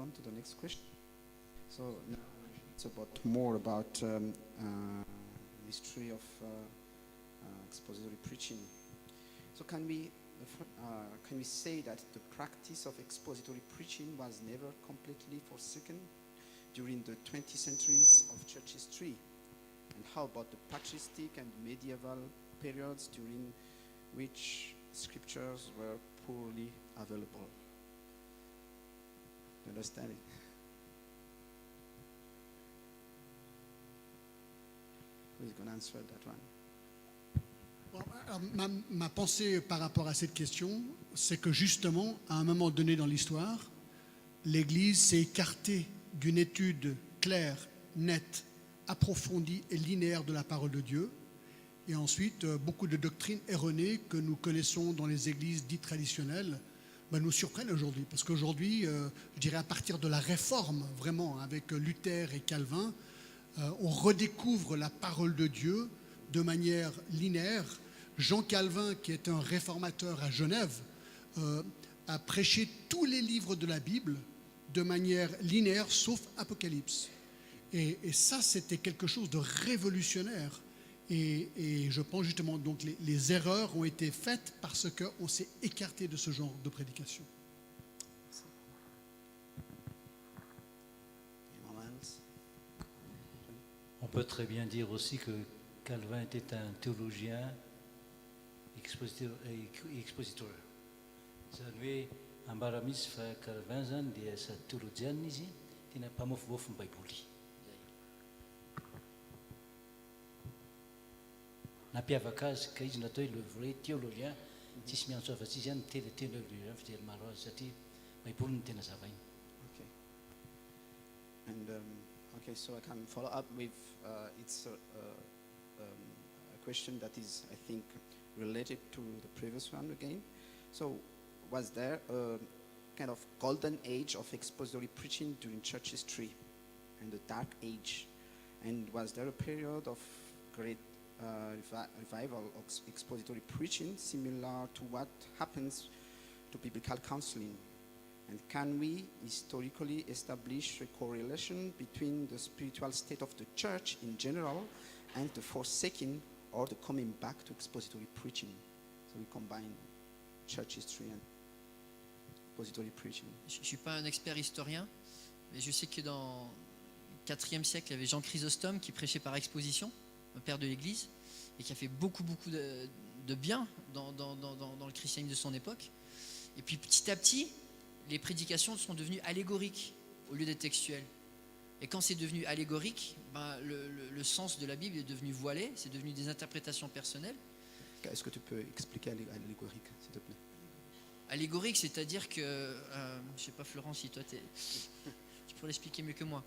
on to the next question. So now it's more about history of expository preaching. So can we say that the practice of expository preaching was never completely forsaken during the 20th centuries of church history? And how about the patristic and medieval periods during which scriptures were poorly available? You understand it? Who's going to answer that one? Ma pensée par rapport à cette question, c'est que justement, à un moment donné dans l'histoire, l'Église s'est écartée d'une étude claire, nette, approfondie et linéaire de la parole de Dieu. Et ensuite, beaucoup de doctrines erronées que nous connaissons dans les églises dites traditionnelles nous surprennent aujourd'hui. Parce qu'aujourd'hui, je dirais à partir de la Réforme, vraiment, avec Luther et Calvin, on redécouvre la parole de Dieu de manière linéaire. Jean Calvin, qui est un réformateur à Genève, a prêché tous les livres de la Bible de manière linéaire, sauf Apocalypse. Et ça, c'était quelque chose de révolutionnaire. Et je pense justement, donc, les erreurs ont été faites parce qu'on s'est écarté de ce genre de prédication. On peut très bien dire aussi que Calvin était un théologien expositeur. Zany hoe ambara misy fa Calvin zany dia sady théologiana izy, tena mpamofomofo ny Baiboly. Nampiavaka azy ka izy natao hoe le vrai théologien, tsisy miantso afa-tsy izy ihany miteny théologien fijery maro azy satria Baiboly no tena zavainy. Okay. And okay, so I can follow up with it's a question that is, I think, related to the previous one again. So, was there a kind of golden age of expository preaching during church history and the dark age? And was there a period of great revival of expository preaching similar to what happens to biblical counseling? And can we historically establish a correlation between the spiritual state of the church in general and the forsaking or the coming back to expository preaching? So we combine church history and expository preaching. Je ne suis pas un expert historien, mais je sais que dans le IVe siècle, il y avait Jean Chrysostome qui prêchait par exposition, un père de l'Église, et qui a fait beaucoup de bien dans le christianisme de son époque. Et puis petit à petit, les prédications sont devenues allégoriques au lieu d'être textuelles. Et quand c'est devenu allégorique, le sens de la Bible est devenu voilé, c'est devenu des interprétations personnelles. Est-ce que tu peux expliquer allégorique, s'il te plaît? Allégorique, c'est-à-dire que, je ne sais pas Florence, si toi tu pourrais l'expliquer mieux que moi,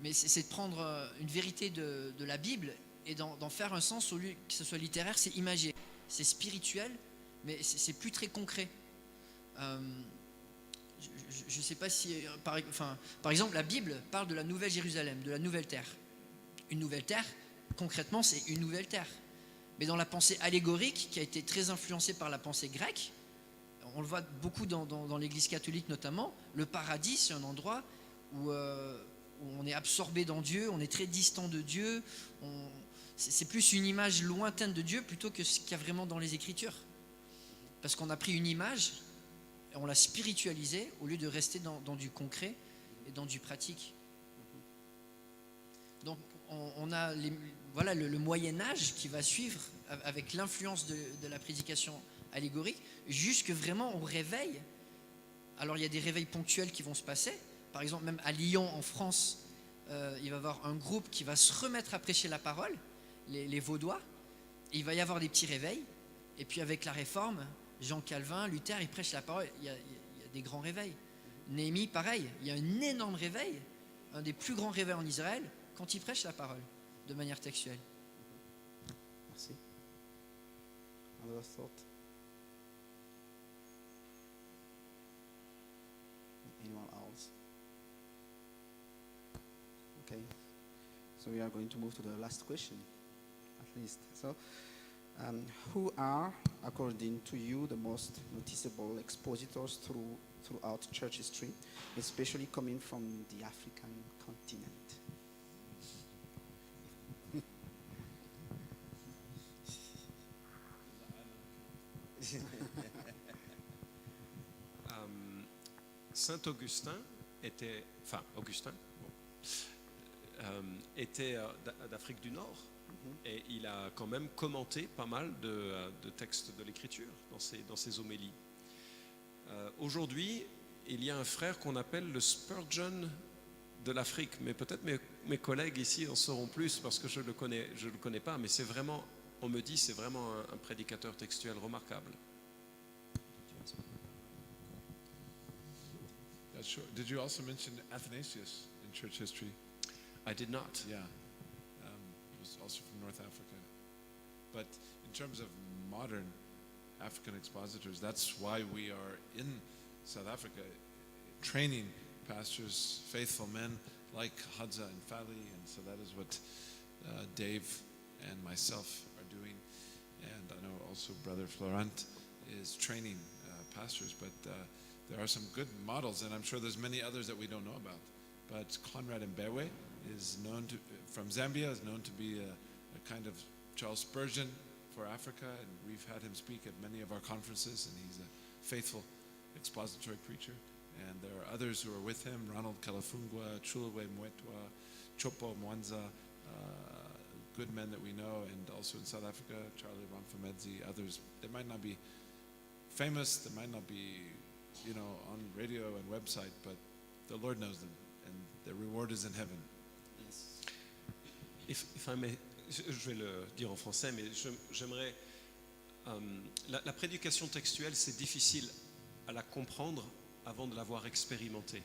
mais c'est de prendre une vérité de la Bible et d'en faire un sens, au lieu que ce soit littéraire, c'est imagé, c'est spirituel, mais c'est plus très concret. Je ne sais pas si, par exemple, la Bible parle de la Nouvelle Jérusalem, de la Nouvelle Terre. Une Nouvelle Terre, concrètement, c'est une Nouvelle Terre. Mais dans la pensée allégorique, qui a été très influencée par la pensée grecque, on le voit beaucoup dans l'Église catholique notamment, le paradis, c'est un endroit où on est absorbé dans Dieu, on est très distant de Dieu, c'est plus une image lointaine de Dieu plutôt que ce qu'il y a vraiment dans les Écritures. Parce qu'on a pris une image, et on l'a spiritualisée au lieu de rester dans du concret et dans du pratique. Donc on a le Moyen-Âge qui va suivre avec l'influence de la prédication allégorique jusque vraiment au réveil. Alors il y a des réveils ponctuels qui vont se passer. Par exemple, même à Lyon, en France, il va y avoir un groupe qui va se remettre à prêcher la parole, les Vaudois. Et il va y avoir des petits réveils. Et puis avec la Réforme, Jean Calvin, Luther, ils prêchent la parole. Il y a des grands réveils. Néhémie, pareil. Il y a un énorme réveil, un des plus grands réveils en Israël, quand ils prêchent la parole de manière textuelle. Merci. Another thought? Anyone else? Okay. So we are going to move to the last question, at least. So, who are, according to you, the most noticeable expositors through throughout church history, especially coming from the African continent. Saint Augustin était, enfin Augustin, bon, était d'Afrique du Nord et il a quand même commenté pas mal de textes de l'Écriture dans ses homélies. Aujourd'hui, il y a un frère qu'on appelle le Spurgeon de l'Afrique, mais peut-être mes collègues ici en sauront plus parce que je le connais pas, mais c'est vraiment, on me dit, c'est vraiment un prédicateur textuel remarquable. Yeah, sure. Did you also mention Athanasius in church history? I did not. Yeah, he was also from North Africa. But in terms of modern African expositors, that's why we are in South Africa training pastors, faithful men like Hadza and Fali, and so that is what Dave and myself are doing. And I know also Brother Florent is training pastors, but there are some good models, and I'm sure there's many others that we don't know about. But Conrad Mbewe is known to, from Zambia, is known to be a kind of Charles Spurgeon for Africa, and we've had him speak at many of our conferences, and he's a faithful expository preacher. And there are others who are with him, Ronald Kalafungwa, Chulwe Mwetwa, Chopo Mwanza, good men that we know, and also in South Africa, Charlie Ramfamedzi, others. They might not be famous, they might not be, you know, on radio and website, but the Lord knows them, and their reward is in heaven. Yes. If I may, je vais le dire en français, mais j'aimerais... la prédication textuelle, c'est difficile à la comprendre avant de l'avoir expérimentée.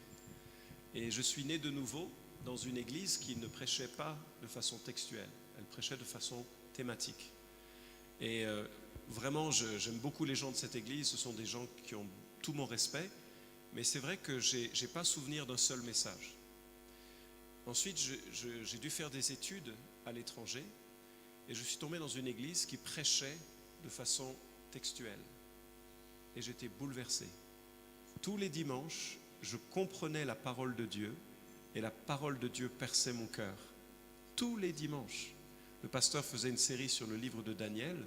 Et je suis né de nouveau dans une église qui ne prêchait pas de façon textuelle, elle prêchait de façon thématique. Et vraiment, j'aime beaucoup les gens de cette église, ce sont des gens qui ont tout mon respect, mais c'est vrai que je n'ai pas souvenir d'un seul message. Ensuite, j'ai dû faire des études à l'étranger et je suis tombé dans une église qui prêchait de façon textuelle. Et j'étais bouleversé. Tous les dimanches, je comprenais la parole de Dieu et la parole de Dieu perçait mon cœur. Tous les dimanches. Le pasteur faisait une série sur le livre de Daniel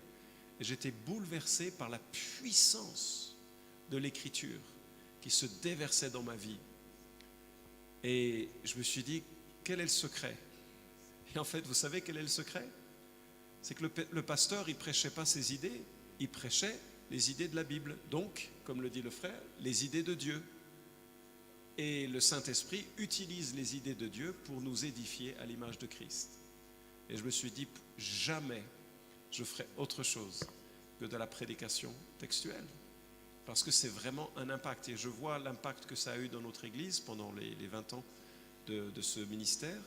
et j'étais bouleversé par la puissance de l'écriture qui se déversait dans ma vie. Et je me suis dit, quel est le secret? Et en fait, vous savez quel est le secret? C'est que le pasteur, il prêchait pas ses idées, il prêchait les idées de la Bible. Donc, comme le dit le frère, les idées de Dieu. Et le Saint-Esprit utilise les idées de Dieu pour nous édifier à l'image de Christ. Et je me suis dit, jamais je ferai autre chose que de la prédication textuelle. Parce que c'est vraiment un impact. Et je vois l'impact que ça a eu dans notre Église pendant les 20 ans de ce ministère.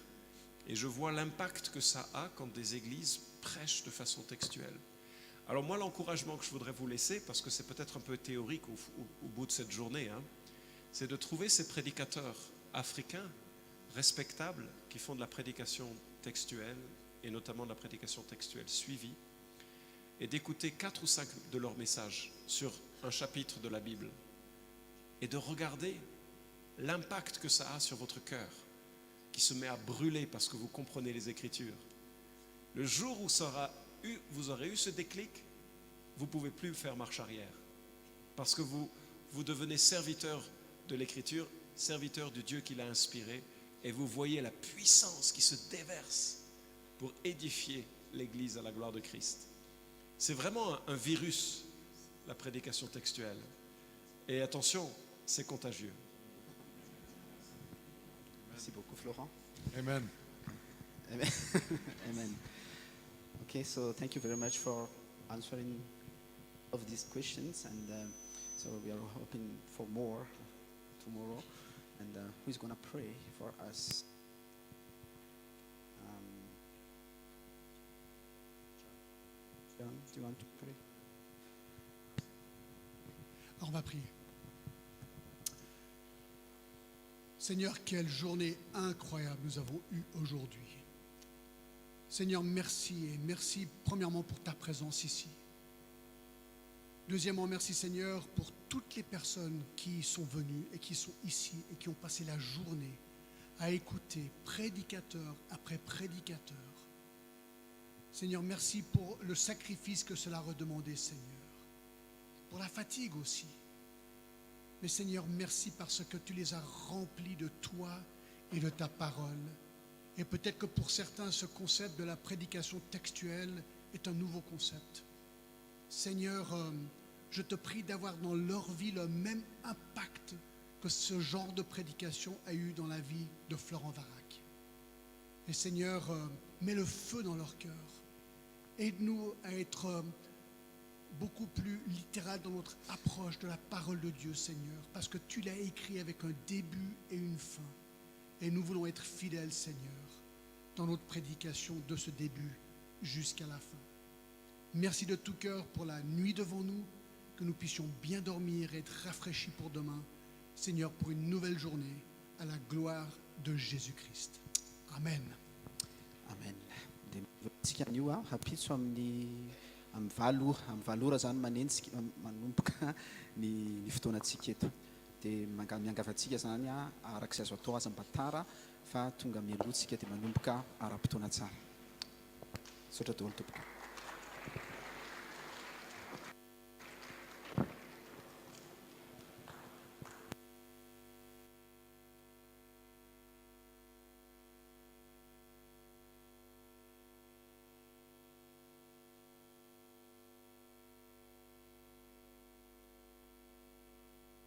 Et je vois l'impact que ça a quand des églises prêchent de façon textuelle. Alors moi, l'encouragement que je voudrais vous laisser, parce que c'est peut-être un peu théorique au bout de cette journée, c'est de trouver ces prédicateurs africains respectables qui font de la prédication textuelle, et notamment de la prédication textuelle suivie, et d'écouter 4 ou 5 de leurs messages sur un chapitre de la Bible, et de regarder l'impact que ça a sur votre cœur, qui se met à brûler parce que vous comprenez les Écritures. Le jour où vous aurez eu ce déclic, vous ne pouvez plus faire marche arrière. Parce que vous devenez serviteur de l'Écriture, serviteur du Dieu qui l'a inspiré, et vous voyez la puissance qui se déverse pour édifier l'Église à la gloire de Christ. C'est vraiment un virus, la prédication textuelle. Et attention, c'est contagieux. Merci beaucoup, Florent. Amen. Amen. Amen. Okay, so thank you very much for answering of these questions, and so we are hoping for more tomorrow. And who's going to pray for us? John, do you want to pray? Alors on va prier. Seigneur, quelle journée incroyable nous avons eue aujourd'hui. Seigneur, merci, et merci premièrement pour ta présence ici. Deuxièmement, merci Seigneur pour toutes les personnes qui sont venues et qui sont ici et qui ont passé la journée à écouter prédicateur après prédicateur. Seigneur, merci pour le sacrifice que cela redemandait, Seigneur. Pour la fatigue aussi. Mais Seigneur, merci parce que tu les as remplis de toi et de ta parole. Et peut-être que pour certains, ce concept de la prédication textuelle est un nouveau concept. Seigneur, je te prie d'avoir dans leur vie le même impact que ce genre de prédication a eu dans la vie de Florent Varac. Et Seigneur, mets le feu dans leur cœur. Aide-nous à être beaucoup plus littéral dans notre approche de la parole de Dieu, Seigneur, parce que tu l'as écrit avec un début et une fin. Et nous voulons être fidèles, Seigneur, dans notre prédication de ce début jusqu'à la fin. Merci de tout cœur pour la nuit devant nous, que nous puissions bien dormir et être rafraîchis pour demain. Seigneur, pour une nouvelle journée, à la gloire de Jésus-Christ. Amen. Amen. Dia tsika an'io a hapitso amin'ny valora zany manomboka ny fotoanantsika eto. Dia miangavantsika zany a arak'izay azo atao aza mba tara fa tonga mialohantsika dia manomboka ara-potoana tsara. Saotra daholo tompoko.